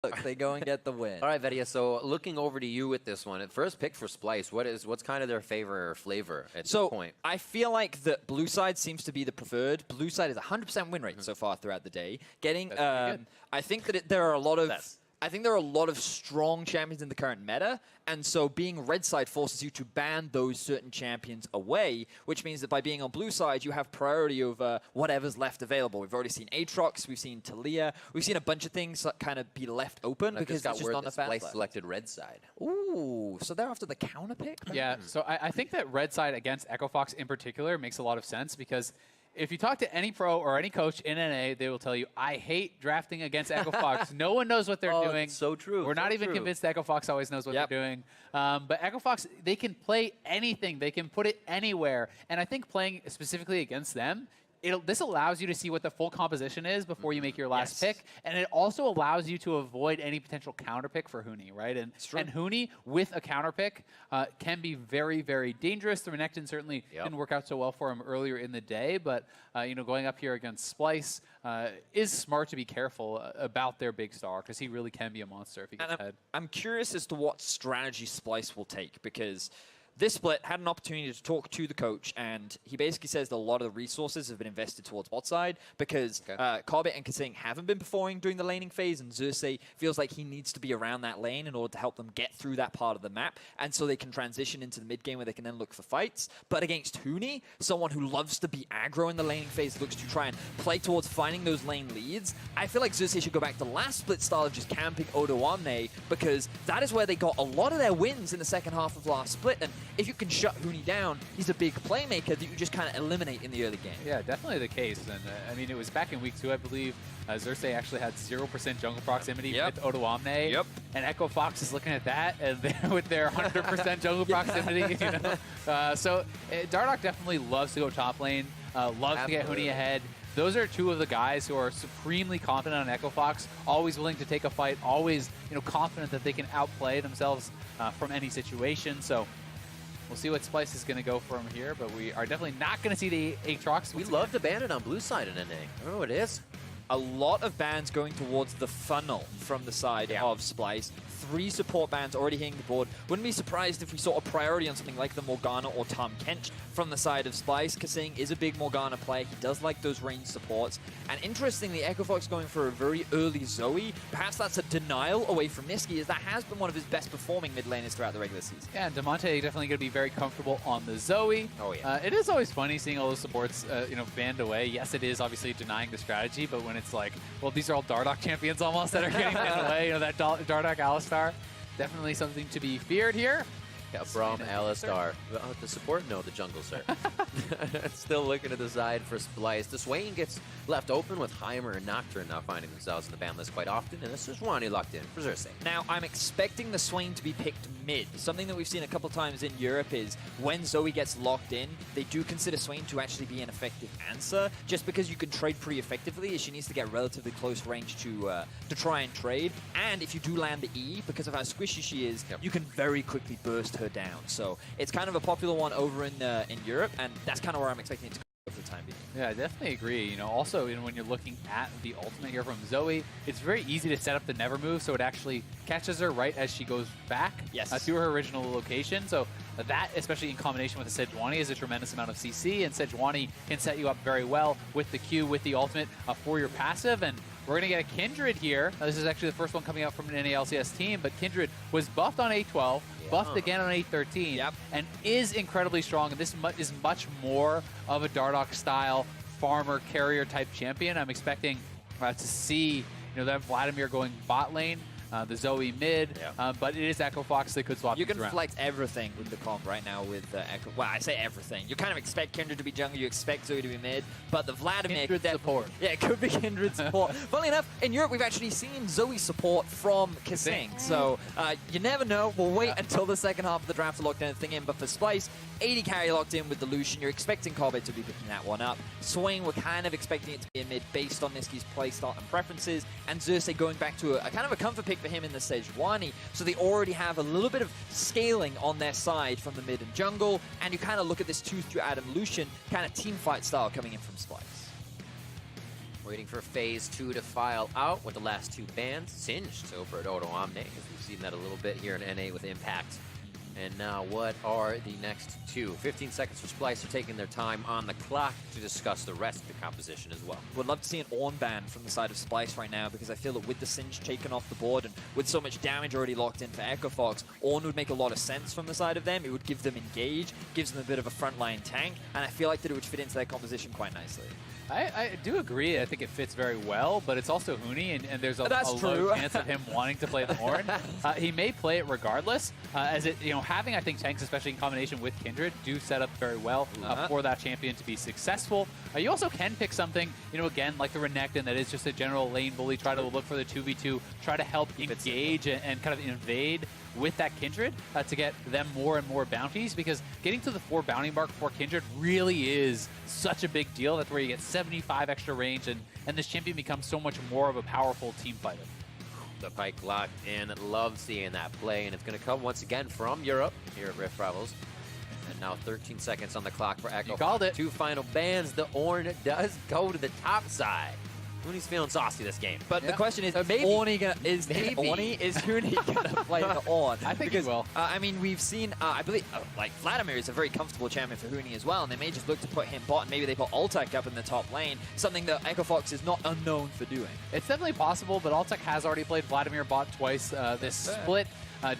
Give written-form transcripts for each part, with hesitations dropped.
Look, they go and get the win. All right, Vedia, so looking over to you with this one, first pick for Splyce, what's kind of their favorite or flavor at this point? I feel like the blue side seems to be the preferred. Blue side is 100% win rate so far throughout the day. Getting, I think that there are a lot of... I think there are a lot of strong champions in the current meta, and so being red side forces you to ban those certain champions away, which means that by being on blue side, you have priority over whatever's left available. We've already seen Aatrox, we've seen Taliyah, we've seen a bunch of things that kind of be left open because it's just not enough Splyce selected red side. Ooh, so they're after the counter pick? Yeah, so I think that red side against Echo Fox in particular makes a lot of sense because if you talk to any pro or any coach in NA, they will tell you, I hate drafting against Echo Fox. No one knows what they're doing. So true. We're not even convinced Echo Fox always knows what they're doing. But Echo Fox, they can play anything. They can put it anywhere. And I think playing specifically against them, this allows you to see what the full composition is before you make your last pick, and it also allows you to avoid any potential counter pick for Huni, right? And Huni with a counter pick can be very, very dangerous. The Renekton certainly didn't work out so well for him earlier in the day, but you know, going up here against Splyce is smart to be careful about their big star because he really can be a monster if he gets ahead. I'm curious as to what strategy Splyce will take because this split had an opportunity to talk to the coach, and he basically says that a lot of the resources have been invested towards bot side because Kobbe and KaSing haven't been performing during the laning phase, and Xerxe feels like he needs to be around that lane in order to help them get through that part of the map, and so they can transition into the mid game where they can then look for fights. But against Huni, someone who loves to be aggro in the laning phase, looks to try and play towards finding those lane leads, I feel like Xerxe should go back to the last split style of just camping Odoamne because that is where they got a lot of their wins in the second half of last split, and if you can shut Huni down, he's a big playmaker that you just kind of eliminate in the early game. Yeah, definitely the case. And I mean, it was back in week 2, I believe. Xerxe actually had 0% jungle proximity with Odoamne. And Echo Fox is looking at that and with their 100% jungle proximity. You know? So Dardoch definitely loves to go top lane, loves to get Huni ahead. Those are two of the guys who are supremely confident on Echo Fox, always willing to take a fight, always confident that they can outplay themselves from any situation. So we'll see what Splyce is going to go from here, but we are definitely not going to see the Aatrox. We love to ban it on blue side in NA. I don't know what it is. A lot of bans going towards the funnel from the side of Splyce. 3 support bans already hitting the board. Wouldn't be surprised if we saw a priority on something like the Morgana or Tahm Kench from the side of Splyce. KaSing is a big Morgana player. He does like those ranged supports. And interestingly, Echo Fox going for a very early Zoe. Perhaps that's a denial away from Nisqy, as that has been one of his best performing mid laners throughout the regular season. Yeah, and Demonte definitely going to be very comfortable on the Zoe. Oh, yeah. It is always funny seeing all those supports banned away. Yes, it is obviously denying the strategy, but when it's like, well, these are all Dardoch champions almost that are getting banned away. That Dardoch Alistar. Definitely something to be feared here. Yeah, Braum, Alistar. The support? No, the jungle, sir. Still looking to the side for Splyce. The Swain gets left open with Heimer and Nocturne now finding themselves in the ban list quite often, and this is Sejuani locked in for Xerxe. Now, I'm expecting the Swain to be picked mid. Something that we've seen a couple times in Europe is when Zoe gets locked in, they do consider Swain to actually be an effective answer, just because you can trade pretty effectively, as she needs to get relatively close range to try and trade. And if you do land the E, because of how squishy she is, you can very quickly burst her down. So it's kind of a popular one over in Europe, and that's kind of where I'm expecting it to go for the time being. Yeah, I definitely agree. Also, when you're looking at the ultimate here from Zoe, it's very easy to set up the never move, so it actually catches her right as she goes back to her original location. So that, especially in combination with the Sejuani, is a tremendous amount of CC, and Sejuani can set you up very well with the Q, with the ultimate for your passive. And we're going to get a Kindred here. This is actually the first one coming out from an NALCS team, but Kindred was buffed on A12, buffed again on A13, and is incredibly strong. And this is much more of a Dardoch-style farmer carrier type champion. I'm expecting to see that Vladimir going bot lane, the Zoe mid, but it is Echo Fox. They could swap You can around. flex everything with the comp right now with Echo. Well, I say everything. You kind of expect Kindred to be jungle, you expect Zoe to be mid, but the Vladimir... Kindred support. Yeah, it could be Kindred support. Funnily enough, in Europe, we've actually seen Zoe support from KaSing, so you never know. We'll wait until the second half of the draft to lock anything in, but for Splyce, 80 carry locked in with the Lucian. You're expecting Kobbe to be picking that one up. Swain, we're kind of expecting it to be a mid based on Nisqy's playstyle and preferences, and Xerxe going back to a kind of a comfort pick for him in the Sejuani. So they already have a little bit of scaling on their side from the mid and jungle, and you kind of look at this 2-3 Adam Lucian kind of team fight style coming in from Splyce. Waiting for phase 2 to file out with the last 2 bans. Singed over at Odoamne, as we've seen that a little bit here in NA with Impact. And now what are the next 2? 15 seconds for Splyce. They're taking their time on the clock to discuss the rest of the composition as well. Would love to see an Ornn ban from the side of Splyce right now, because I feel that with the Singe taken off the board and with so much damage already locked in for Echo Fox, Ornn would make a lot of sense from the side of them. It would give them engage, gives them a bit of a frontline tank, and I feel like that it would fit into their composition quite nicely. I do agree. I think it fits very well, but it's also Huni, and there's a low chance of him wanting to play the Ornn. He may play it regardless, as it, having, I think, tanks, especially in combination with Kindred, do set up very well for that champion to be successful. You also can pick something, again, like the Renekton, that is just a general lane bully, try to look for the 2v2, try to help engage and kind of invade with that Kindred to get them more and more bounties, because getting to the 4 bounty mark for Kindred really is such a big deal. That's where you get 75 extra range, and this champion becomes so much more of a powerful team fighter. The pike locked in. Love seeing that play, and it's going to come once again from Europe here at Rift Rivals. And now 13 seconds on the clock for Echo. You called it. 2 final bans. The Ornn does go to the top side. Huni's feeling saucy this game. But the question is, maybe. Is Huni gonna play the Ornn? I think he will. I mean, we've seen, I believe, like Vladimir is a very comfortable champion for Huni as well, and they may just look to put him bot, and maybe they put Altec up in the top lane, something that Echo Fox is not unknown for doing. It's definitely possible, but Altec has already played Vladimir bot twice this split.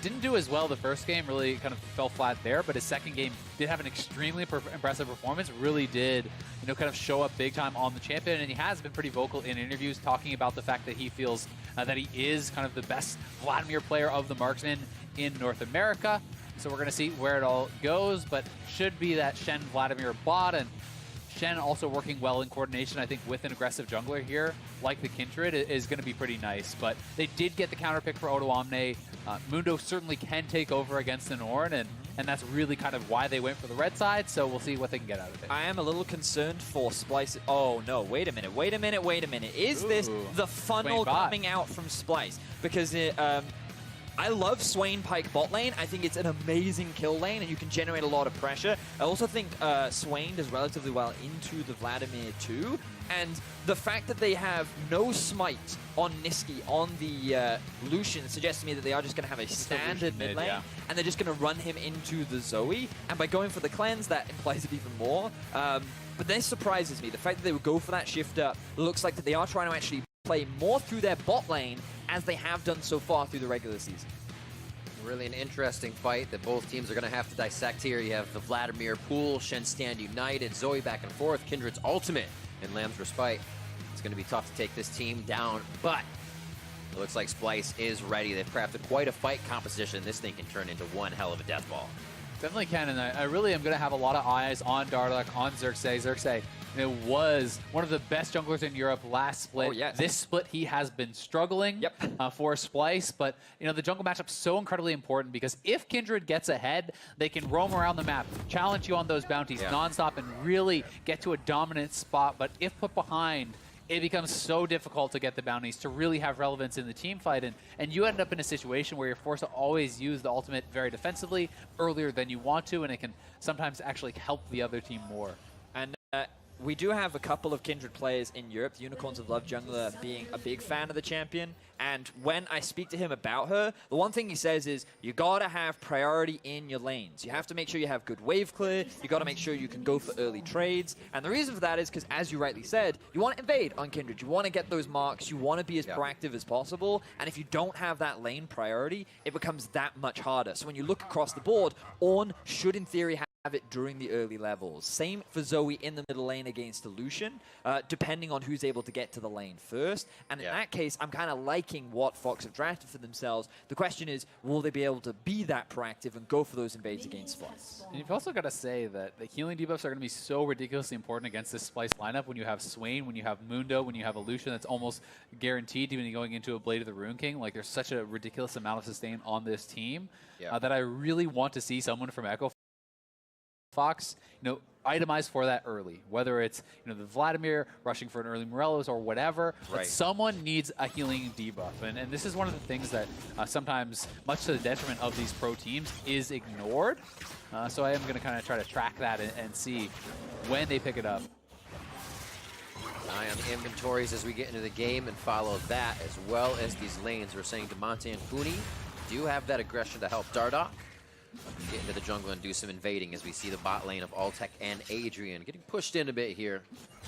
Didn't do as well the first game, really kind of fell flat there, but his second game did have an extremely impressive performance, really did, kind of show up big time on the champion, and he has been pretty vocal in interviews talking about the fact that he feels that he is kind of the best Vladimir player of the marksmen in North America. So we're going to see where it all goes, but should be that Shen Vladimir bot, and Shen also working well in coordination, I think, with an aggressive jungler here, like the Kindred, is going to be pretty nice. But they did get the counter pick for Odoamne. Mundo certainly can take over against an Ornn, and that's really kind of why they went for the red side, so we'll see what they can get out of it. I am a little concerned for Splyce. Oh, no, wait a minute. Is this the funnel coming out from Splyce? Because I love Swain Pike bot lane. I think it's an amazing kill lane, and you can generate a lot of pressure. I also think Swain does relatively well into the Vladimir too. And the fact that they have no smite on Nisqy on the Lucian suggests to me that they are just going to have a standard mid lane, and they're just going to run him into the Zoe. And by going for the cleanse, that implies it even more. But this surprises me. The fact that they would go for that shift up looks like that they are trying to actually play more through their bot lane, as they have done so far through the regular season. Really an interesting fight that both teams are going to have to dissect here. You have the Vladimir pool, Shen stand united, Zoe back and forth, Kindred's ultimate, and Lamb's respite. It's going to be tough to take this team down, but it looks like Splyce is ready. They've crafted quite a fight composition. This thing can turn into one hell of a death ball. Definitely can, and I really am going to have a lot of eyes on Dardoch, on Xerxe. Xerxe, it was one of the best junglers in Europe last split. Oh, yes. This split, he has been struggling for Splyce, but the jungle matchup's so incredibly important, because if Kindred gets ahead, they can roam around the map, challenge you on those bounties nonstop, and really get to a dominant spot. But if put behind, it becomes so difficult to get the bounties to really have relevance in the team fight, and you end up in a situation where you're forced to always use the ultimate very defensively earlier than you want to, and it can sometimes actually help the other team more. And we do have a couple of Kindred players in Europe, the Unicorns of Love jungler being a big fan of the champion. And when I speak to him about her, the one thing he says is, you gotta have priority in your lanes. You have to make sure you have good wave clear, you gotta make sure you can go for early trades. And the reason for that is because, as you rightly said, you want to invade on Kindred, you want to get those marks, you want to be as proactive as possible, and if you don't have that lane priority, it becomes that much harder. So when you look across the board, Ornn should in theory have it during the early levels. Same for Zoe in the middle lane against the Lucian, depending on who's able to get to the lane first. And in that case, I'm kind of liking what Fox have drafted for themselves. The question is, will they be able to be that proactive and go for those invades against Splyce? And you've also got to say that the healing debuffs are going to be so ridiculously important against this Splyce lineup when you have Swain, when you have Mundo, when you have a Lucian that's almost guaranteed when you're going into a Blade of the Rune King. Like, there's such a ridiculous amount of sustain on this team that I really want to see someone from Echo Fox, itemize for that early, whether it's the Vladimir rushing for an early Morelos or whatever. But someone needs a healing debuff, and this is one of the things that sometimes, much to the detriment of these pro teams, is ignored. So I am going to kind of try to track that and see when they pick it up. Eye on the inventories as we get into the game and follow that, as well as these lanes. We're saying Damonte and Huni do have that aggression to help Dardoch get into the jungle and do some invading, as we see the bot lane of Altec and Adrian getting pushed in a bit here,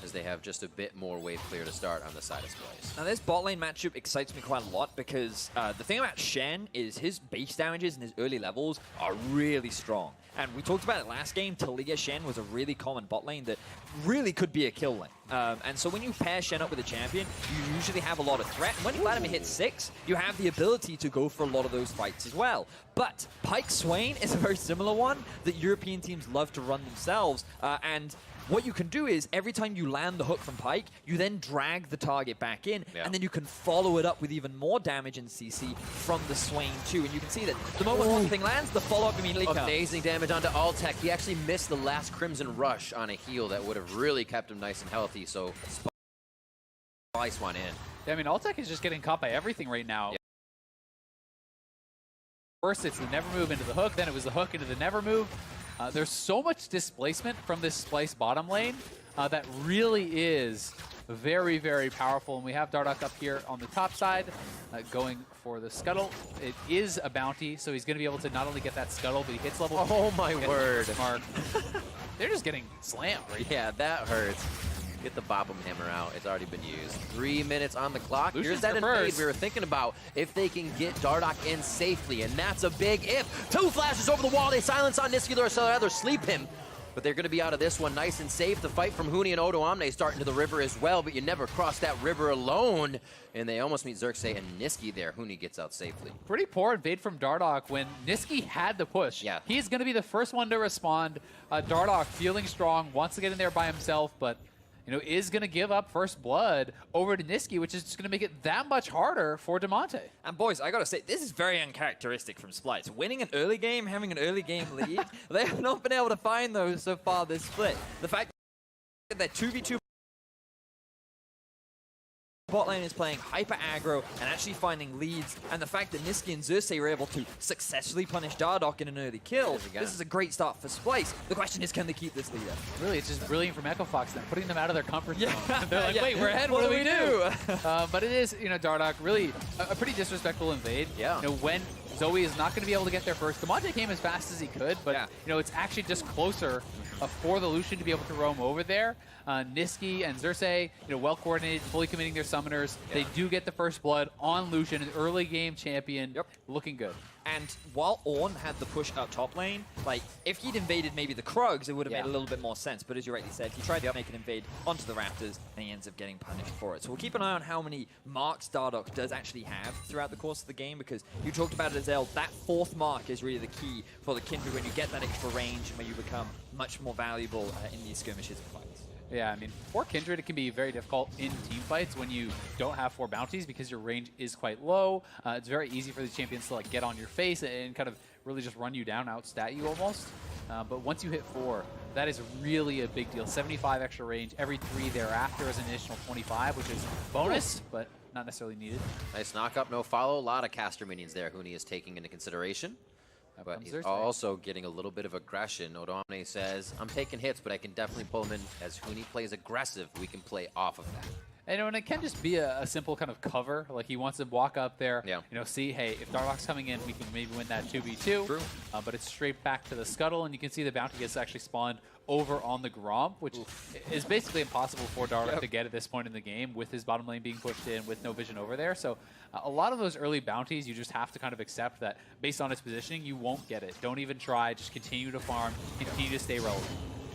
as they have just a bit more wave clear to start on the side of Splyce. Now this bot lane matchup excites me quite a lot because the thing about Shen is his base damages and his early levels are really strong. And we talked about it last game, Talia Shen was a really common bot lane that really could be a kill lane. And so when you pair Shen up with a champion, you usually have a lot of threat. And when you let him hit 6, you have the ability to go for a lot of those fights as well. But Pyke Swain is a very similar one that European teams love to run themselves. And what you can do is, every time you land the hook from Pyke, you then drag the target back in, and then you can follow it up with even more damage in CC from the Swain too. And you can see that the moment one thing lands, the follow-up immediately comes. Amazing damage onto Altec. He actually missed the last Crimson Rush on a heal that would have really kept him nice and healthy, so Splyce went in. Yeah, I mean, Altec is just getting caught by everything right now. Yeah. First, it's the never move into the hook, then it was the hook into the never move. There's so much displacement from this Splyce bottom lane that really is very, very powerful. And we have Dardoch up here on the top side going for the scuttle. It is a bounty, so he's going to be able to not only get that scuttle, but he hits level. Oh my word. They're just getting slammed right Yeah, that hurts. Get the Bobbum Hammer out. It's already been used. 3 minutes on the clock. Lucian's Here's that invade we were thinking about. If they can get Dardoch in safely, and that's a big if. 2 flashes over the wall. They silence on Nisqy, or rather sleep him. But they're going to be out of this one nice and safe. The fight from Huni and Odoamne starting to the river as well, but you never cross that river alone. And they almost meet Xerxe and Nisqy there. Huni gets out safely. Pretty poor invade from Dardoch when Nisqy had the push. Yeah. He's going to be the first one to respond. Dardoch feeling strong, wants to get in there by himself, but is going to give up first blood over to Nisqy, which is just going to make it that much harder for Damonte. And boys, I got to say, this is very uncharacteristic from Splyce. Winning an early game, having an early game lead, they have not been able to find those so far this split. The fact that they're 2v2 bot lane is playing hyper aggro and actually finding leads, and the fact that Nisqy and Xerxe were able to successfully punish Dardoch in an early kill, this is a great start for Splyce. The question is, can they keep this lead up? Really, it's just brilliant from Echo Fox, then putting them out of their comfort zone. They're like, wait, we're ahead, what do we do? But it is, Dardoch, really a pretty disrespectful invade. Yeah. When Zoe is not going to be able to get there first. Damonte came as fast as he could, but it's actually just closer for the Lucian to be able to roam over there. Nisqy and Xerxe, well coordinated, fully committing their summoners. They do get the first blood on Lucian, an early game champion, looking good. And while Ornn had the push up top lane, like, if he'd invaded maybe the Krugs, it would have made a little bit more sense. But as you rightly said, he tried to make an invade onto the Raptors, and he ends up getting punished for it. So we'll keep an eye on how many marks Dardoch does actually have throughout the course of the game, because you talked about it, Azelle, that 4th mark is really the key for the Kindred when you get that extra range and where you become much more valuable in these skirmishes and fights. Yeah, I mean, for Kindred, it can be very difficult in team fights when you don't have 4 bounties because your range is quite low. It's very easy for these champions to get on your face and kind of really just run you down, outstat you almost. But once you hit 4, that is really a big deal. 75 extra range. Every 3 thereafter is an additional 25, which is bonus, but not necessarily needed. Nice knock up, no follow. A lot of caster minions there Huni is taking into consideration. But he's also getting a little bit of aggression. Odoamne says, I'm taking hits, but I can definitely pull him in. As Huni plays aggressive, we can play off of that. And it can just be a simple kind of cover. Like, he wants to walk up there, see, hey, if Dardoch's coming in, we can maybe win that 2v2. True. But it's straight back to the scuttle, and you can see the bounty gets actually spawned over on the Gromp, which is basically impossible for Dardoch to get at this point in the game with his bottom lane being pushed in with no vision over there. So a lot of those early bounties, you just have to kind of accept that based on its positioning, you won't get it. Don't even try. Just continue to farm. Continue to stay relevant.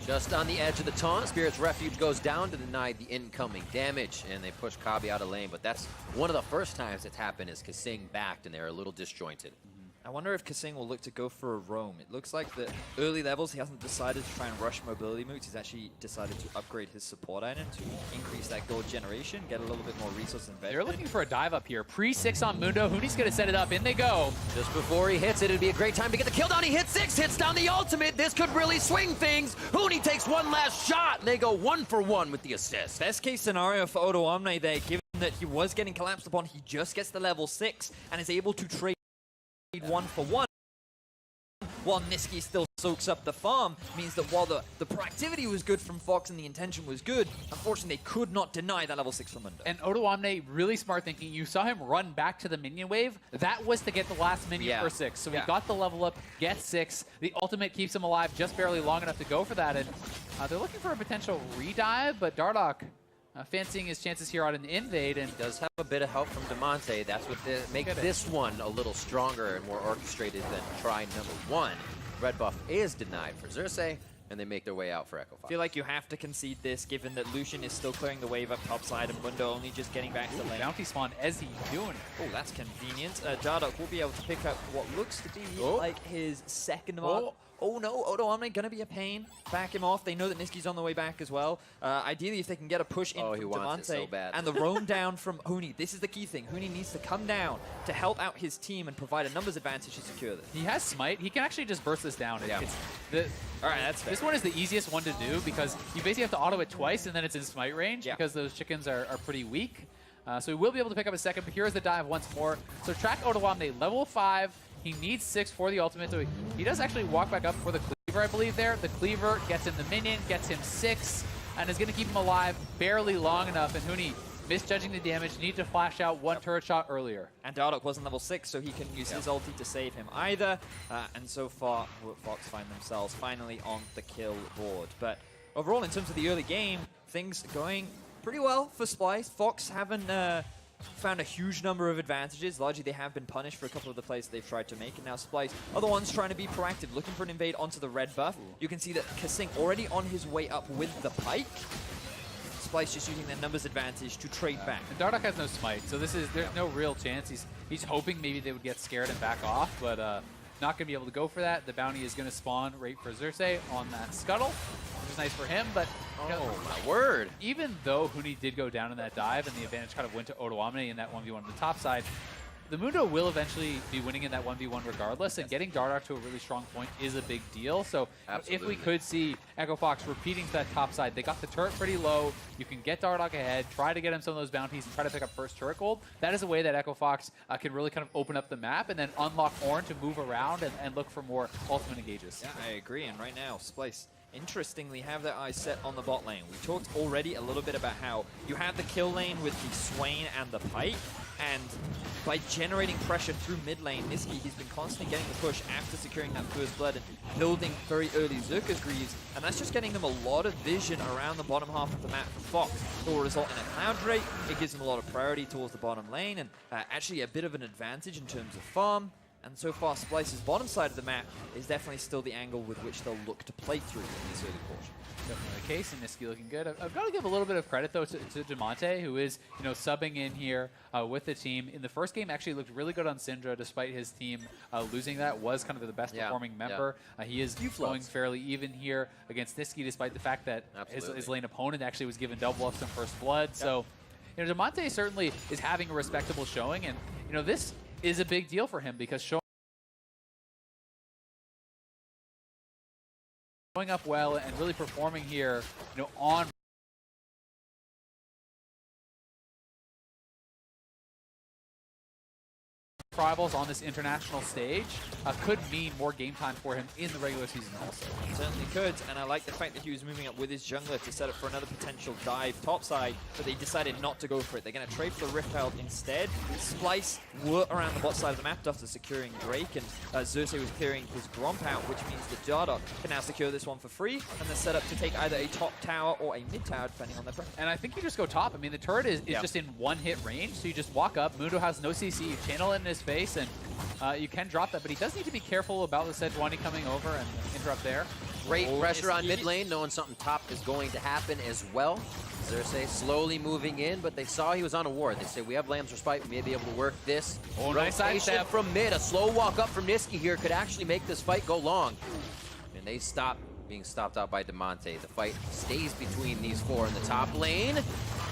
Just on the edge of the taunt, Spirit's Refuge goes down to deny the incoming damage, and they push Kobbe out of lane. But that's one of the first times it's happened is KaSing backed, and they're a little disjointed. I wonder if KaSing will look to go for a roam. It looks like the early levels, he hasn't decided to try and rush mobility moots. He's actually decided to upgrade his support item to increase that gold generation, get a little bit more resource invested. They're looking for a dive up here. Pre-6 on Mundo. Huni's going to set it up. In they go. Just before he hits it, it'd be a great time to get the kill down. He hits 6, hits down the ultimate. This could really swing things. Huni takes one last shot, and they go 1 for 1 with the assist. Best case scenario for Odoamne there, given that he was getting collapsed upon, he just gets the level 6 and is able to trade 1 for 1. while Nisqy still soaks up the farm, means that while the proactivity was good from Fox and the intention was good, unfortunately they could not deny that level 6 from Mundo. And Odoamne, really smart thinking. You saw him run back to the minion wave. That was to get the last minion for 6. So he got the level up, gets 6. The ultimate keeps him alive just barely long enough to go for that. And they're looking for a potential redive, but Dardoch fancying his chances here on an invade, and does have a bit of help from Damonte. That's what makes this one a little stronger and more orchestrated than try number 1. Red buff is denied for Xerxe, and they make their way out for Echo Fox. I feel like you have to concede this, given that Lucian is still clearing the wave up topside, and Mundo only just getting back to the lane. Bounty spawn as he's doing it. Oh, that's convenient. Dardoch will be able to pick up what looks to be like his second mark. Oh no, Odoamne gonna be a pain. Back him off. They know that Nisqy's on the way back as well. Ideally, if they can get a push in from Damonte so and the roam down from Huni. This is the key thing. Huni needs to come down to help out his team and provide a numbers advantage to secure this. He has Smite. He can actually just burst this down. All right, that's fair. This one is the easiest one to do because you basically have to auto it twice and then it's in Smite range because those chickens are pretty weak. So he will be able to pick up a second, but here's the dive once more. So track Odoamne, level 5. He needs 6 for the ultimate, so he does actually walk back up for the cleaver, I believe, there. The cleaver gets him the minion, gets him 6, and is going to keep him alive barely long enough. And Huni, misjudging the damage, need to flash out one turret shot earlier. And Dardoch wasn't level 6, so he can use his ulti to save him either. And so far, Fox find themselves finally on the kill board. But overall, in terms of the early game, things going pretty well for Splyce. Fox haven't found a huge number of advantages. Largely, they have been punished for a couple of the plays they've tried to make, and now Splyce are the ones trying to be proactive, looking for an invade onto the red buff. You can see that KaSing already on his way up with the pike. Splyce just using their numbers advantage to trade back. And Dardoch has no smite, so there's no real chance. He's hoping maybe they would get scared and back off, but not going to be able to go for that. The bounty is going to spawn right for Xerxe on that scuttle, which is nice for him, but my word. Even though Huni did go down in that dive and the advantage kind of went to Odoamne in that 1v1 on the top side, the Mundo will eventually be winning in that 1v1 regardless, and getting Dardoch to a really strong point is a big deal. So if we could see Echo Fox repeating to that top side, they got the turret pretty low, you can get Dardoch ahead, try to get him some of those bounties and try to pick up first turret gold. That is a way that Echo Fox can really kind of open up the map and then unlock Ornn to move around and look for more ultimate engages. Yeah, I agree, and right now, Splyce interestingly have their eyes set on the bot lane. We talked already a little bit about how you have the kill lane with the Swain and the Pike, and by generating pressure through mid lane, Nisqy, he's been constantly getting the push after securing that first blood and building very early Xerxe Greaves, and that's just getting them a lot of vision around the bottom half of the map for Fox. It will result in a Cloud Drake, it gives them a lot of priority towards the bottom lane, and actually a bit of an advantage in terms of farm. And so far, Splyce's bottom side of the map is definitely still the angle with which they'll look to play through in this early portion. Definitely the case, and Nisqy looking good. I've got to give a little bit of credit, though, to Damonte, who is, subbing in here with the team. In the first game, actually looked really good on Syndra, despite his team losing that. Was kind of the best performing member. He is going fairly even here against Nisqy, despite the fact that his lane opponent actually was given double ups in first blood. So, Damonte certainly is having a respectable showing, and, this is a big deal for him because showing up well and really performing here, on rivals on this international stage could mean more game time for him in the regular season also. Certainly could, and I like the fact that he was moving up with his jungler to set up for another potential dive topside, but they decided not to go for it. They're going to trade for the Rift Herald instead. Splyce were around the bot side of the map after securing Drake, and Xerxe was clearing his Gromp out, which means that Dardoch can now secure this one for free, and they're set up to take either a top tower or a mid tower, depending on their preference. And I think you just go top. I mean, the turret is just in one hit range, so you just walk up. Mundo has no CC, you channel it in his face, and you can drop that, but he does need to be careful about the Sejuani coming over and interrupt there. Great pressure on mid lane, knowing something top is going to happen as well. Xerxe slowly moving in, but they saw he was on a ward. They say, we have Lamb's Respite, we may be able to work this. Oh, nice side step from mid. A slow walk up from Nisqy here could actually make this fight go long. And they stop being stopped out by Damonte. The fight stays between these four in the top lane.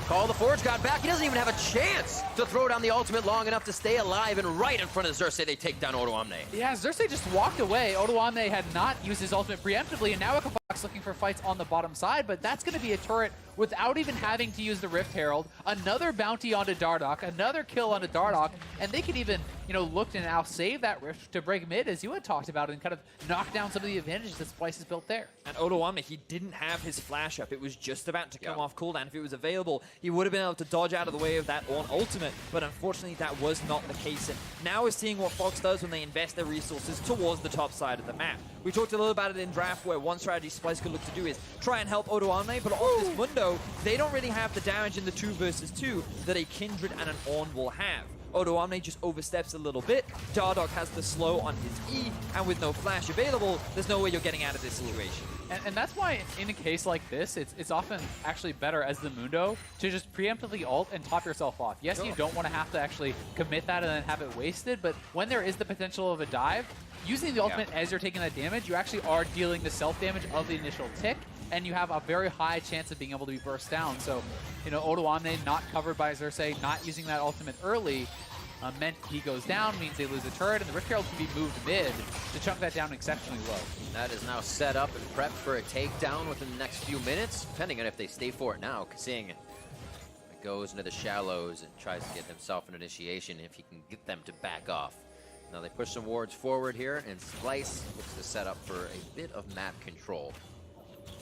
Call the Forge God back. He doesn't even have a chance to throw down the ultimate long enough to stay alive, and right in front of Xerxe, they take down Odoamne. Yeah, Xerxe just walked away. Odoamne had not used his ultimate preemptively, and now Echo Fox looking for fights on the bottom side, but that's going to be a turret without even having to use the Rift Herald. Another bounty onto Dardoch, another kill onto Dardoch, and they could even you know, looked and now saved that rift to break mid, as you had talked about, and kind of knock down some of the advantages that Splyce has built there. And Odoamne, he didn't have his flash up. It was just about to come off cooldown. If it was available, he would have been able to dodge out of the way of that on ultimate, but unfortunately that was not the case. And now we're seeing what Fox does when they invest their resources towards the top side of the map. We talked a little about it in draft, where one strategy Splyce could look to do is try and help Odoamne, but on this window, they don't really have the damage in the 2 versus 2 that a Kindred and an Ornn will have. Odoamne just oversteps a little bit. Dardoch has the slow on his E, and with no flash available, there's no way you're getting out of this situation. And that's why, in a case like this, it's often actually better as the Mundo to just preemptively ult and top yourself off. Yes, you don't want to have to actually commit that and then have it wasted, but when there is the potential of a dive, using the ultimate as you're taking that damage, you actually are dealing the self-damage of the initial tick, and you have a very high chance of being able to be burst down. So, you know, Odoamne not covered by Xerxe, not using that ultimate early, meant he goes down, means they lose a turret, and the Rift Herald can be moved mid to chunk that down exceptionally low. That is now set up and prepped for a takedown within the next few minutes, depending on if they stay for it now. KaSing goes into the shallows and tries to get himself an initiation if he can get them to back off. Now they push some wards forward here, and Splyce looks to set up for a bit of map control.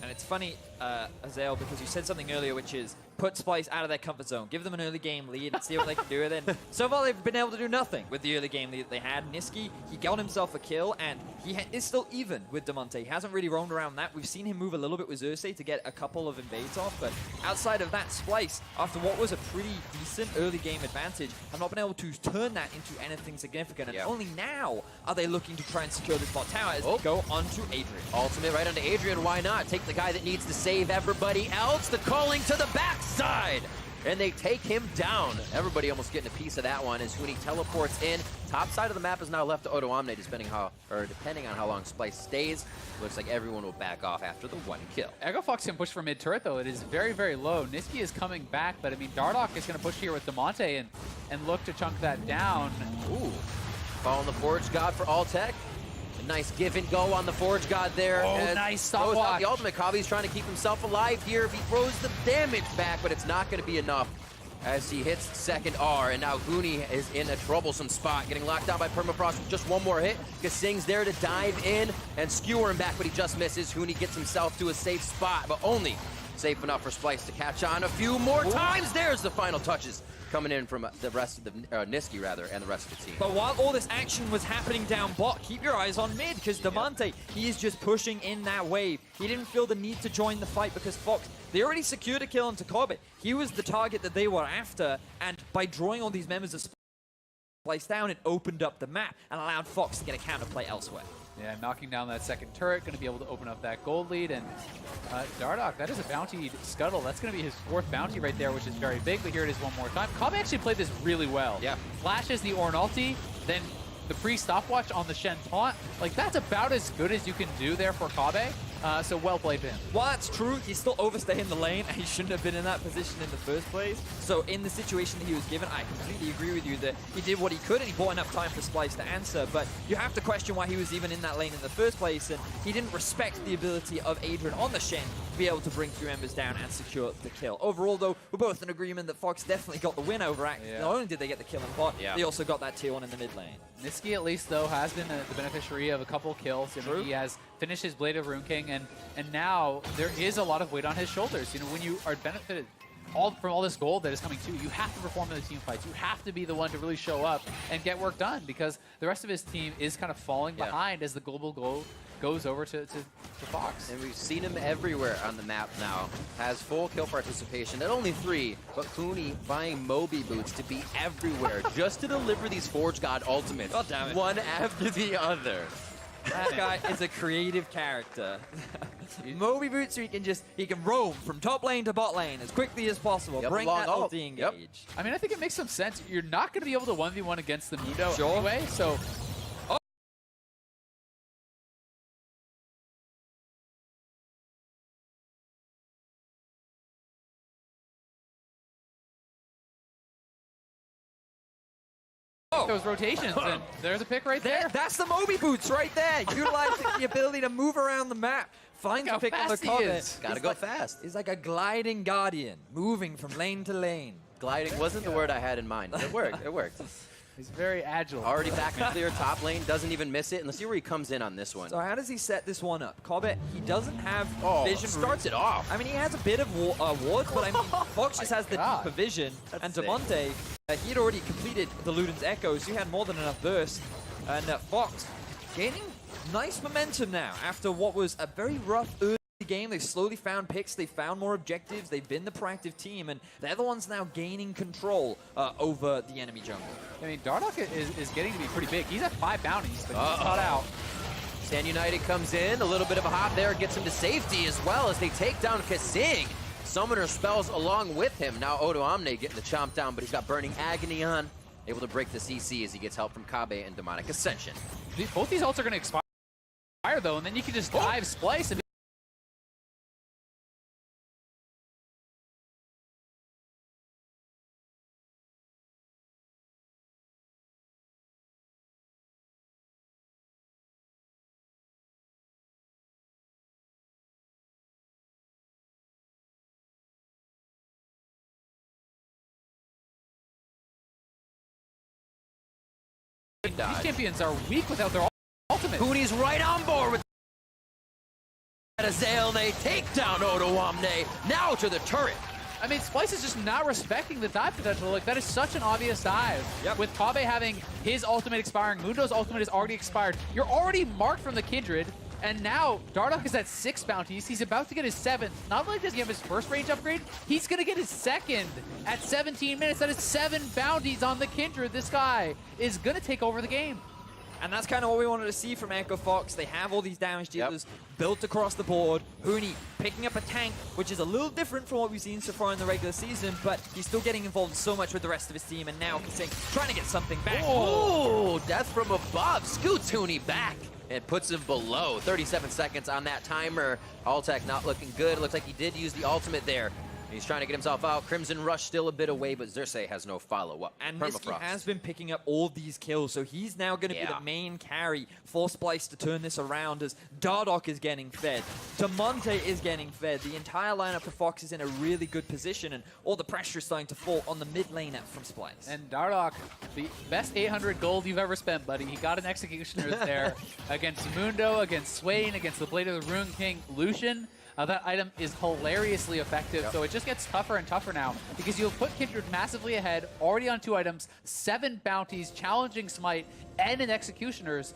And it's funny, Azael, because you said something earlier, which is put Splyce out of their comfort zone, give them an early game lead, and see what they can do with it. So far, they've been able to do nothing with the early game lead that they had. Nisqy, he got himself a kill, and he is still even with Damonte. He hasn't really roamed around that. We've seen him move a little bit with Xerxe to get a couple of invades off, but outside of that, Splyce, after what was a pretty decent early game advantage, have not been able to turn that into anything significant, and only now are they looking to try and secure this bot tower as they go onto Adrian. Ultimate right onto Adrian, why not? Take the guy that needs to save everybody else, the calling to the backside, and they take him down. Everybody almost getting a piece of that one as Huni teleports in. Top side of the map is now left to Odoamne, depending on how long Splyce stays. Looks like everyone will back off after the 1 kill. Echo Fox can push for mid turret though. It is very, very low. Nisqy is coming back, but I mean Dardoch is going to push here with Damonte and look to chunk that down. Ooh, following the Forge God for Altec. A nice give and go on the Forge God there. Oh, nice stopwatch. The ultimate. Kobbe's trying to keep himself alive here. He throws the damage back, but it's not going to be enough as he hits second R, and now Huni is in a troublesome spot, getting locked down by Permafrost with just one more hit. KaSing's there to dive in and skewer him back, but he just misses. Huni gets himself to a safe spot, but only safe enough for Splyce to catch on a few more times. There's the final touches coming in from the rest of the Nisqy rather, and the rest of the team. But while all this action was happening down bot, keep your eyes on mid, because Damonte, he is just pushing in that wave. He didn't feel the need to join the fight because Fox, they already secured a kill onto Kobbe. He was the target that they were after, and by drawing all these members of Splyce down, it opened up the map and allowed Fox to get a counterplay elsewhere. Yeah, knocking down that second turret, going to be able to open up that gold lead. And Dardoch, that is a bounty scuttle. That's going to be his 4th bounty right there, which is very big, but here it is one more time. Kobbe actually played this really well. Yeah. Flashes the Ornn ulti, then the pre-stopwatch on the Shen taunt. Like, that's about as good as you can do there for Kobbe. So well played for him. While that's true, he's still overstaying the lane, and he shouldn't have been in that position in the first place. So in the situation that he was given, I completely agree with you that he did what he could, and he bought enough time for Splyce to answer. But you have to question why he was even in that lane in the first place, and he didn't respect the ability of Adrian on the Shen to be able to bring 3 members down and secure the kill. Overall, though, we're both in agreement that Fox definitely got the win over Act. Not only did they get the kill in bot, they also got that tier 1 in the mid lane. Nisqy, at least, though, has been the beneficiary of a couple kills. I mean, he has finished his Blade of Rune King, and now there is a lot of weight on his shoulders. You know, when you are benefited from all this gold that is coming to you, you have to perform in the team fights. You have to be the one to really show up and get work done, because the rest of his team is kind of falling behind as the global goal goes over to Fox. And we've seen him everywhere on the map now. Has full kill participation at only 3, but Huni buying Moby boots to be everywhere just to deliver these Forge God ultimates. God damn it. One after the other. That guy is a creative character. Moby boots, so he can roam from top lane to bot lane as quickly as possible. Bring that ulti engage. I mean, I think it makes some sense. You're not going to be able to 1v1 against the Mundo anyway, so... Those rotations, and there's a pick right there. That's the Moby boots right there. Utilizing the ability to move around the map. Finds a pick on the Kobbe. Gotta go fast. He's like a gliding guardian, moving from lane to lane. Gliding wasn't the word I had in mind, but it worked. It worked. He's very agile. Already back to clear top lane, doesn't even miss it. And let's see where he comes in on this one. So how does he set this one up? Kobbe, he doesn't have vision. Starts it off. I mean, he has a bit of wards, but I mean, Fox just has the deeper vision. That's and sick. Demonte, he had already completed the Luden's Echo, so he had more than enough burst. And Fox gaining nice momentum now after what was a very rough early game. They slowly found picks, they found more objectives, they've been the proactive team, and they're the ones now gaining control over the enemy jungle. I mean, Dardoch is getting to be pretty big. He's at 5 bounties, but he's caught out. Stan United comes in, a little bit of a hop there, gets him to safety as well as they take down KaSing. Summoner spells along with him. Now Odoamne getting the chomp down, but he's got Burning Agony on. Able to break the CC as he gets help from Kobbe and Demonic Ascension. Both these ults are going to expire though, and then you can just dive Splyce and these champions are weak without their ultimate. Huni's right on board with Azael, and they take down Odoamne. Now to the turret. I mean, Splyce is just not respecting the dive potential. Like, that is such an obvious dive. Yep. With Kobbe having his ultimate expiring, Mundo's ultimate is already expired. You're already marked from the Kindred, and now Dardoch is at 6 bounties. He's about to get his 7th. Not only does he have his first range upgrade, he's going to get his 2nd at 17 minutes. That is 7 bounties on the Kindred. This guy is going to take over the game. And that's kind of what we wanted to see from Echo Fox. They have all these damage dealers built across the board. Huni picking up a tank, which is a little different from what we've seen so far in the regular season, but he's still getting involved so much with the rest of his team. And now KaSing trying to get something back. Oh, death from above. Scoots Huni back and puts him below. 37 seconds on that timer. Altec not looking good. Looks like he did use the ultimate there. He's trying to get himself out. Crimson Rush still a bit away, but Xerxe has no follow-up. And Nisqy has been picking up all these kills, so he's now going to be the main carry for Splyce to turn this around as Dardoch is getting fed. Demonte is getting fed. The entire lineup for Fox is in a really good position, and all the pressure is starting to fall on the mid lane from Splyce. And Dardoch, the best 800 gold you've ever spent, buddy. He got an Executioner there against Mundo, against Swain, against the Blade of the Rune King, Lucian. That item is hilariously effective, so it just gets tougher and tougher now because you'll put Kindred massively ahead, already on 2 items, 7 bounties, challenging Smite, and an Executioner's.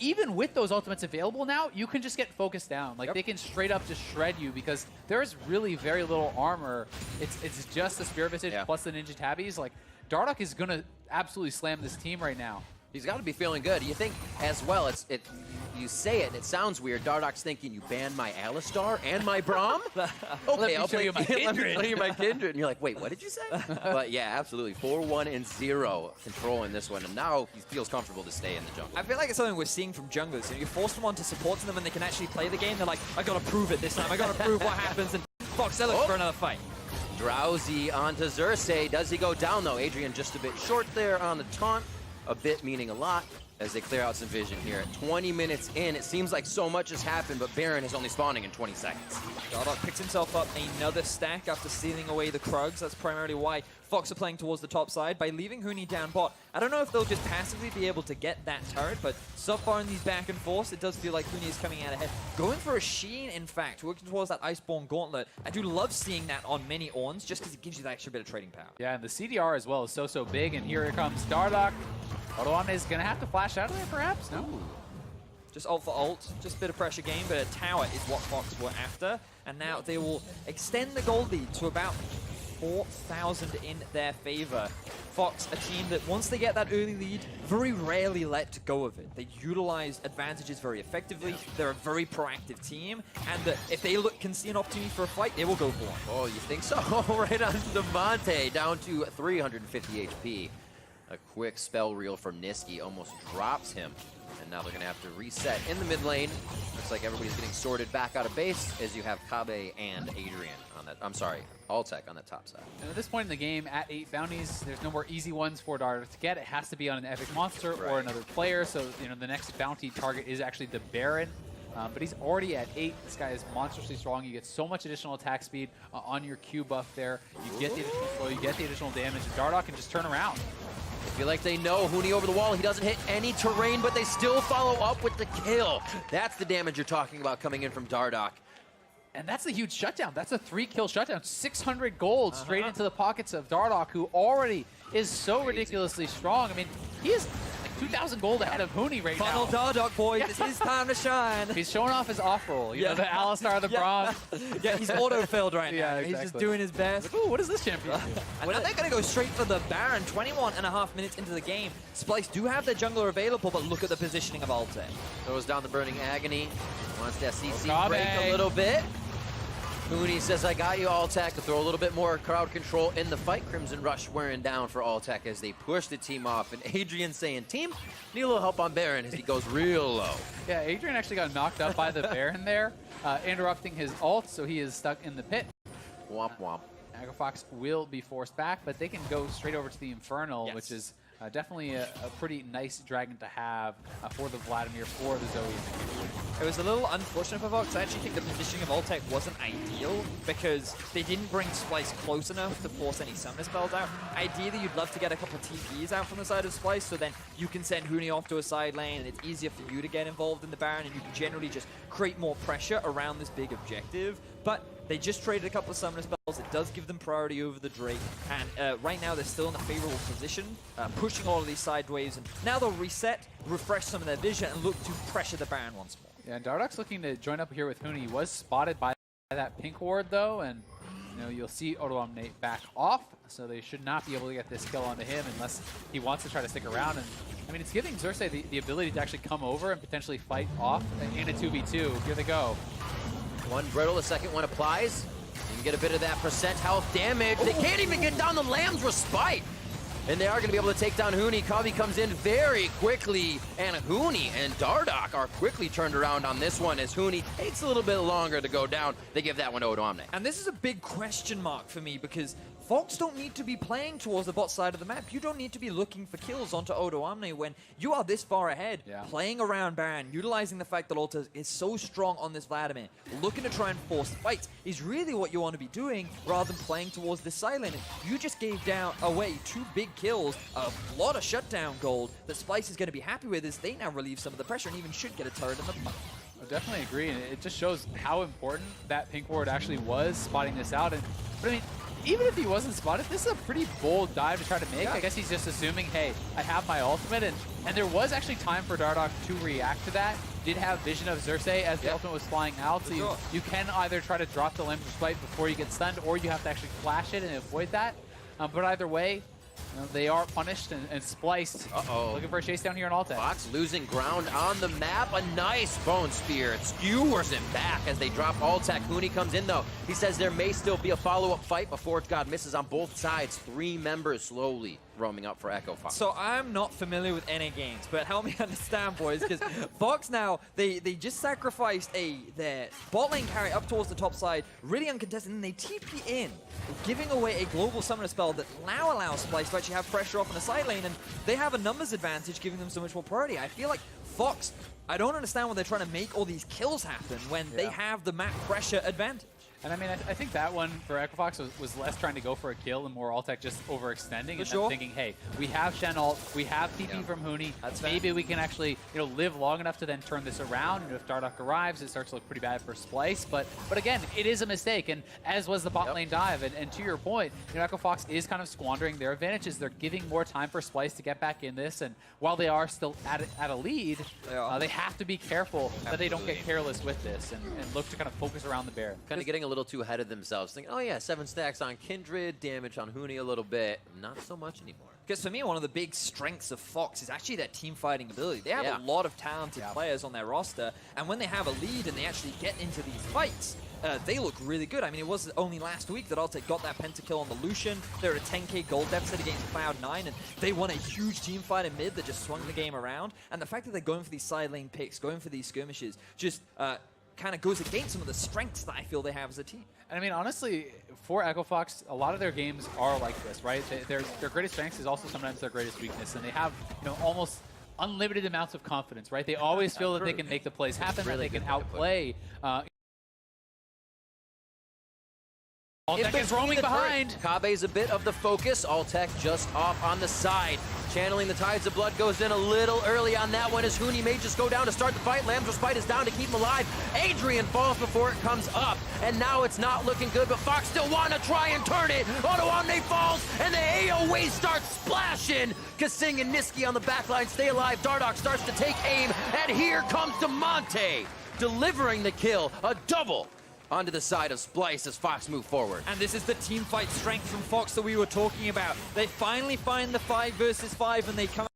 Even with those ultimates available now, you can just get focused down. Like, they can straight up just shred you because there's really very little armor. It's just the Spirit Visage plus the Ninja Tabbies. Like, Dardoch is going to absolutely slam this team right now. He's got to be feeling good. You think as well, you say it and it sounds weird. Dardoch's thinking, you banned my Alistar and my Braum? Okay, I'll play you my Kindred. Let me play you my Kindred. And you're like, wait, what did you say? But yeah, absolutely. 4-1-0 controlling this one. And now he feels comfortable to stay in the jungle. I feel like it's something we're seeing from junglers. You know, you force them onto supporting them and they can actually play the game. They're like, I got to prove it this time. I got to prove what happens. And Fox, they're looking for another fight. Drowsy onto Xerxe. Does he go down, though? Adrian just a bit short there on the taunt. A bit meaning a lot as they clear out some vision here. At 20 minutes in, it seems like so much has happened, but Baron is only spawning in 20 seconds. Dardoch picks himself up another stack after stealing away the Krugs. That's primarily why Fox are playing towards the top side. By leaving Huni down bot, I don't know if they'll just passively be able to get that turret, but so far in these back and forths, it does feel like Huni is coming out ahead. Going for a Sheen, in fact, working towards that Iceborne Gauntlet. I do love seeing that on many Orns, just because it gives you that extra bit of trading power. Yeah, and the CDR as well is so big, and here comes Dardoch. Odoamne is going to have to flash out of there, perhaps? No? Just ult for ult, just a bit of pressure game, but a tower is what Fox were after. And now they will extend the gold lead to about 4,000 in their favor. Fox, a team that once they get that early lead, very rarely let go of it. They utilize advantages very effectively. They're a very proactive team, and that if they can see an opportunity for a fight, they will go for one. Oh, you think so? Right on Demonte, down to 350 HP. A quick spell reel from Nisqy almost drops him. And now they're going to have to reset in the mid lane. Looks like everybody's getting sorted back out of base as you have Kobbe and Adrian on that. I'm sorry, Altec on the top side. And at this point in the game, at 8 bounties, there's no more easy ones for Dardoch to get. It has to be on an epic monster or another player. So, you know, the next bounty target is actually the Baron. But he's already at 8. This guy is monstrously strong. You get so much additional attack speed on your Q buff there. You get the additional flow, you get the additional damage, and Dardoch can just turn around. I feel like they know Huni over the wall. He doesn't hit any terrain, but they still follow up with the kill. That's the damage you're talking about coming in from Dardoch. And that's a huge shutdown. That's a 3-kill shutdown. 600 gold straight into the pockets of Dardoch, who already is so ridiculously strong. I mean, he is like 2,000 gold ahead of Huni right now. Funnel Dardoch, boys. It's his time to shine. He's showing off his off-roll. You know, the Alistar, the Bronze. Yeah, he's auto-filled right now. Yeah, He's just exactly. doing his best. Ooh, what is this champion do? And now they're going to go straight for the Baron. 21.5 minutes into the game. Splyce do have their jungler available, but look at the positioning of Altec. Throws down the Burning Agony. Wants that CC Kobbe. break a little bit. Huni says, I got you, Altec, to throw a little bit more crowd control in the fight. Crimson Rush wearing down for Altec as they push the team off. And Adrian saying, team, need a little help on Baron as he goes real low. Yeah, Adrian actually got knocked up by the Baron there, interrupting his ult, so he is stuck in the pit. Womp womp. Fox will be forced back, but they can go straight over to the Infernal, which is definitely a pretty nice dragon to have for the Vladimir, for the Zoe. It was a little unfortunate for Vox. I actually think the positioning of Altec wasn't ideal because they didn't bring Splyce close enough to force any summoner spells out. Ideally, you'd love to get a couple TPs out from the side of Splyce, so then you can send Huni off to a side lane and it's easier for you to get involved in the Baron and you can generally just create more pressure around this big objective. But they just traded a couple of summoner spells. It does give them priority over the Drake. And right now they're still in a favorable position, pushing all of these side waves. And now they'll reset, refresh some of their vision, and look to pressure the Baron once more. Yeah, and Dardoch's looking to join up here with Huni. He was spotted by that pink ward, though, and you know, you'll see Odoamne back off, so they should not be able to get this kill onto him unless he wants to try to stick around. And I mean, it's giving Xerxe the ability to actually come over and potentially fight off in a 2v2. Here they go. One brittle, the second one applies. You can get a bit of that percent health damage. They can't even get down the Lamb's Respite. And they are going to be able to take down Huni. Kobbe comes in very quickly. And Huni and Dardoch are quickly turned around on this one as Huni takes a little bit longer to go down. They give that one to Odoamne. And this is a big question mark for me because Fox don't need to be playing towards the bot side of the map. You don't need to be looking for kills onto Odoamne when you are this far ahead, playing around Baron, utilizing the fact that Alta is so strong on this Vladimir, looking to try and force fights is really what you want to be doing rather than playing towards this side lane. You just gave away 2 big kills, a lot of shutdown gold that Splyce is going to be happy with as they now relieve some of the pressure and even should get a turret in the fight. I definitely agree, and it just shows how important that pink ward actually was spotting this out. But I mean, even if he wasn't spotted, this is a pretty bold dive to try to make. I guess he's just assuming, hey, I have my ultimate, and there was actually time for Dardoch to react to that. Did have vision of Xerxe as the ultimate was flying out, so you can either try to drop the Lamb's Respite before you get stunned, or you have to actually flash it and avoid that. But either way, you know, they are punished and spliced. Looking for a chase down here on Altec. Fox losing ground on the map. A nice bone spear. It skewers him back as they drop Altec. Huni comes in though. He says there may still be a follow-up fight before God misses on both sides. 3 members slowly roaming up for Echo Fox. So I'm not familiar with NA games, but help me understand, boys, because Fox now, they just sacrificed their bot lane carry up towards the top side, really uncontested, and they TP in, giving away a global summoner spell that now allows Splyce to actually have pressure off in the side lane, and they have a numbers advantage, giving them so much more priority. I feel like Fox, I don't understand why they're trying to make all these kills happen when they have the map pressure advantage. And I mean, I think that one for Echo Fox was less trying to go for a kill and more Altec just overextending and thinking, hey, we have Shen ult, we have TP from Huni, maybe we can actually live long enough to then turn this around. And if Dardoch arrives, it starts to look pretty bad for Splyce. But again, it is a mistake, and as was the bot lane dive. And to your point, Echo Fox is kind of squandering their advantages. They're giving more time for Splyce to get back in this, and while they are still at a lead, they have to be careful that they don't get careless with this and look to kind of focus around the Baron. Kind of getting a little too ahead of themselves, thinking, oh yeah, 7 stacks on Kindred, damage on Huni a little bit, not so much anymore. Because for me, one of the big strengths of Fox is actually their team fighting ability. They have a lot of talented players on their roster, and when they have a lead and they actually get into these fights, they look really good. I mean, it was only last week that Altec got that pentakill on the Lucian. They're at a 10k gold deficit against Cloud9, and they won a huge team fight in mid that just swung the game around. And the fact that they're going for these side lane picks, going for these skirmishes, just kind of goes against some of the strengths that I feel they have as a team. And I mean, honestly, for Echo Fox, a lot of their games are like this, right? Their greatest strengths is also sometimes their greatest weakness, and they have, almost unlimited amounts of confidence, right? They always feel that they can make the plays happen, that they can outplay. Altec is roaming behind. Kobbe's a bit of the focus. Altec just off on the side. channeling the tides of blood goes in a little early on that one as Huni may just go down to start the fight. Lamb's Respite is down to keep him alive. Adrian falls before it comes up, and now it's not looking good, but Fox still want to try and turn it. Odoamne falls, and the AoE starts splashing. KaSing and Nisqy on the backline stay alive. Dardoch starts to take aim, and here comes Damonte, delivering the kill, a double onto the side of Splyce as Fox move forward. And this is the team fight strength from Fox that we were talking about. They finally find the 5 versus 5 and they come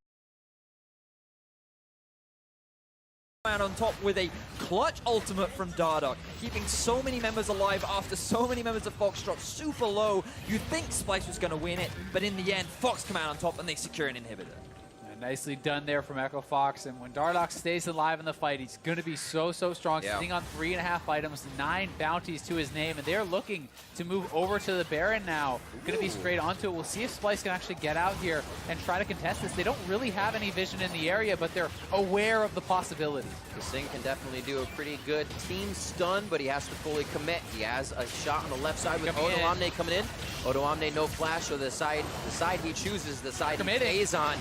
out on top with a clutch ultimate from Dardoch, keeping so many members alive after so many members of Fox dropped super low. You'd think Splyce was going to win it, but in the end, Fox come out on top and they secure an inhibitor. Nicely done there from Echo Fox, and when Dardoch stays alive in the fight, he's going to be so strong, sitting on 3.5 items, 9 bounties to his name, and they're looking to move over to the Baron now. Going to be straight onto it. We'll see if Splyce can actually get out here and try to contest this. They don't really have any vision in the area, but they're aware of the possibility. KaSing can definitely do a pretty good team stun, but he has to fully commit. He has a shot on the left side with Odoamne coming in. Odoamne no flash, so the side he chooses, the side he stays on.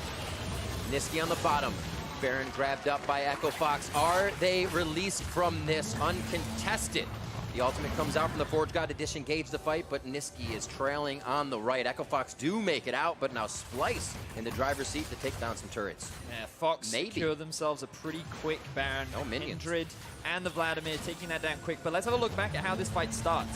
Nisqy on the bottom. Baron grabbed up by Echo Fox. Are they released from this uncontested? The ultimate comes out from the Forge God to disengage the fight, but Nisqy is trailing on the right. Echo Fox do make it out, but now Splyce in the driver's seat to take down some turrets. Yeah, Fox secure themselves a pretty quick Baron. No minions. Kindred and the Vladimir taking that down quick. But let's have a look back at how this fight starts.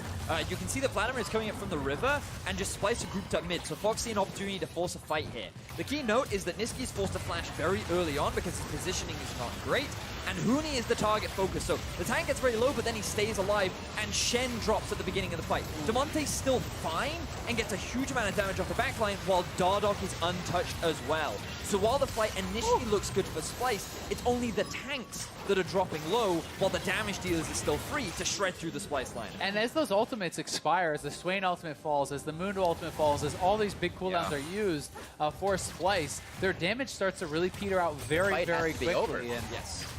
You can see that Vladimir is coming up from the river, and just Splyce are grouped up mid, so Fox see an opportunity to force a fight here. The key note is that Nisqy is forced to flash very early on because his positioning is not great, and Huni is the target focus. So the tank gets very low, but then he stays alive, and Shen drops at the beginning of the fight. Damonte's still fine and gets a huge amount of damage off the backline, while Dardoch is untouched as well. So while the fight initially looks good for Splyce, it's only the tanks that are dropping low, while the damage dealers are still free to shred through the Splyce line. And as those ultimates expire, as the Swain ultimate falls, as the Mundo ultimate falls, as all these big cooldowns are used for Splyce, their damage starts to really peter out very quickly. And,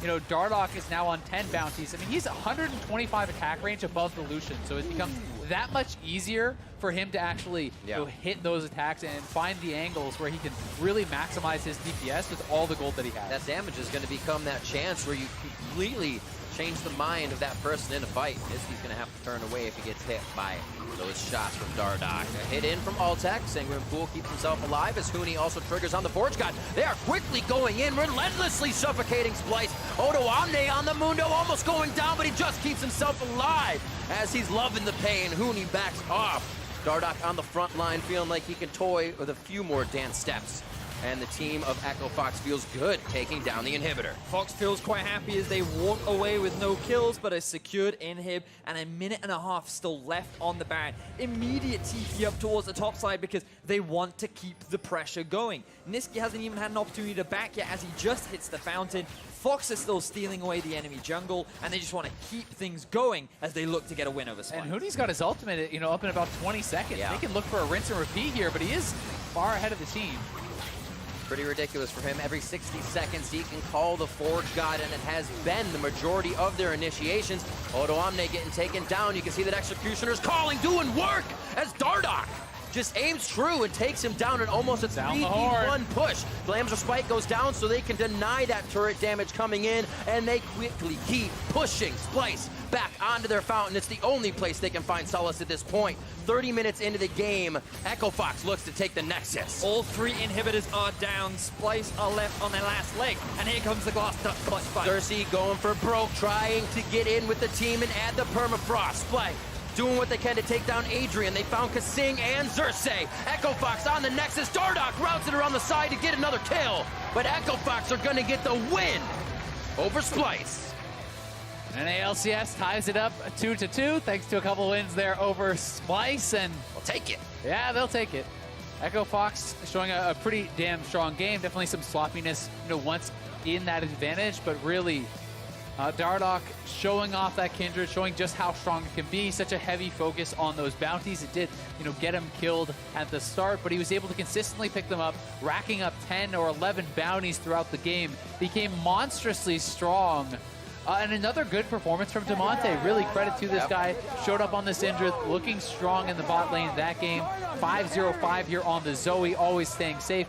you know, Dardoch is now on 10 bounties. I mean, he's 125 attack range above the Lucian, so it becomes that much easier for him to actually you know, hit those attacks and find the angles where he can really maximize his DPS with all the gold that he has. That damage is going to become that chance where you completely change the mind of that person in a fight. Nisqy's going to have to turn away if he gets hit by those shots from Dardoch. A hit in from Altec. Sanguine Pool keeps himself alive as Huni also triggers on the Forge God. They are quickly going in, relentlessly suffocating Splyce. Odoamne on the Mundo, almost going down, but he just keeps himself alive as he's loving the pain. Huni backs off. Dardoch on the front line, feeling like he can toy with a few more dance steps. And the team of Echo Fox feels good taking down the inhibitor. Fox feels quite happy as they walk away with no kills, but a secured inhib and 1.5 minutes still left on the Baron. Immediate TP up towards the top side because they want to keep the pressure going. Nisqy hasn't even had an opportunity to back yet as he just hits the fountain. Fox is still stealing away the enemy jungle, and they just want to keep things going as they look to get a win over Splyce. And Huni's got his ultimate, you know, up in about 20 seconds. They can look for a rinse and repeat here, but he is far ahead of the team. Pretty ridiculous for him. Every 60 seconds, he can call the Forge God, and it has been the majority of their initiations. Odoamne getting taken down. You can see that Executioner's calling, doing work as Dardoch just aims true and takes him down in almost a 3v1 push. Lamb's Respite goes down so they can deny that turret damage coming in, and they quickly keep pushing Splyce back onto their fountain. It's the only place they can find solace at this point. 30 minutes into the game, Echo Fox looks to take the Nexus. All 3 inhibitors are down. Splyce are left on their last leg, and here comes the glass clutch fight. Xerxe going for broke, trying to get in with the team and add the permafrost. Splyce doing what they can to take down Adrian. They found KaSing and Xerxe. Echo Fox on the Nexus. Dardoch routes it around the side to get another kill. But Echo Fox are going to get the win over Splyce. And ALCS ties it up 2-2, thanks to a couple wins there over Splyce. And we'll take it. Yeah, they'll take it. Echo Fox showing a pretty damn strong game. Definitely some sloppiness, you know, once in that advantage, but really Dardoch showing off that Kindred, showing just how strong it can be. Such a heavy focus on those bounties. It did, you know, get him killed at the start, but he was able to consistently pick them up, racking up 10 or 11 bounties throughout the game. Became monstrously strong. And another good performance from Damonte. Really credit to this guy. Showed up on the Syndra, looking strong in the bot lane that game. 5-0-5 here on the Zoe, always staying safe.